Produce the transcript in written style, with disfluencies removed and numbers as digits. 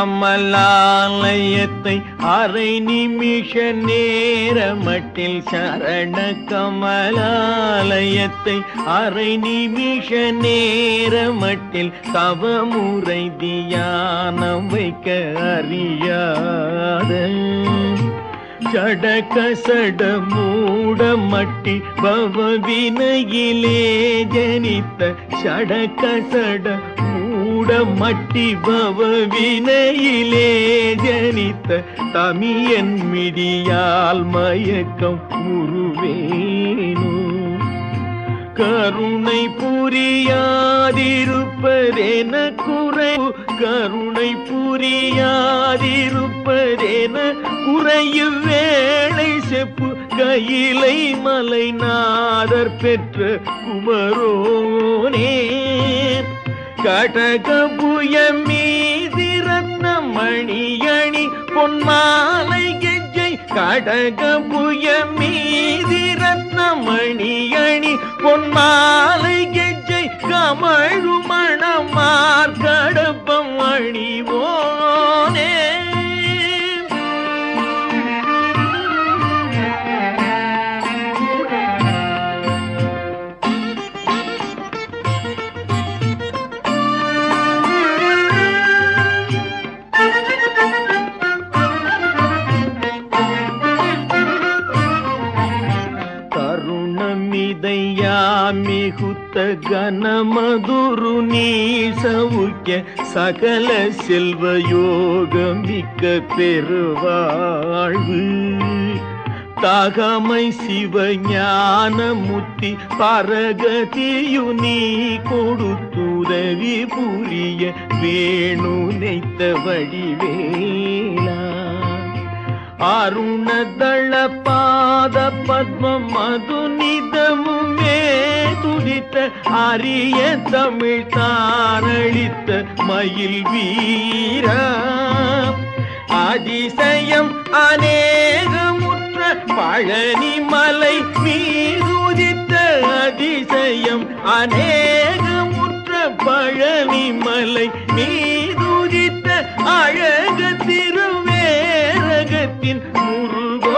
கமலாலயத்தை அரை நிமிஷ நேரமட்டில் சரண கமலாலயத்தை அரை நிமிஷ நேரமட்டில் தவமுறை தியானம் வைக்க அறியாத ஜடகசட மூட மட்டி பவவினையிலே ஜனித்த ஜடகசட மூட மட்டி பவவினையிலே ஜனித்த தமியன் மிடியால் மயக்கம் உருவேனோ கருணை புரியாதிருப்பதென குறை கருணை புரியாதிருப்பதென குறையு வேளை செப்பு கையிலை மலை நாதர் பெற்ற குமரோனே கடகபுய மீதி ரத்ன மணியணி பொன்மாலை கெஜ்ஜை கடகபுய மீதி ரத்ன மணியணி பொன்மாலை கெஜ்ஜை கமழு மணமார் கடப்பம் அணிவோனே மிகுத்த கனமதுரு நீ சவுக்கிய சகல செல்வ யோகம் மிக்க பெருவாழ்வு தாகமை சிவஞான முத்தி பரகதியு நீ கொடுத்துதவி புரிய வேணு நெய்த்த வடிவேலா அருணதள பாத பத்மம் மது நிதமுமே துதித்த அரிய தமிழ் தாரளித்த மயில் வீரா அதிசயம் அநேகமுற்ற பழனி மலை மீதுதித்த அதிசயம் அநேகமுற்ற பழனி மலை மீதுதித்த அழக திருவேரகத்தின் முருகோ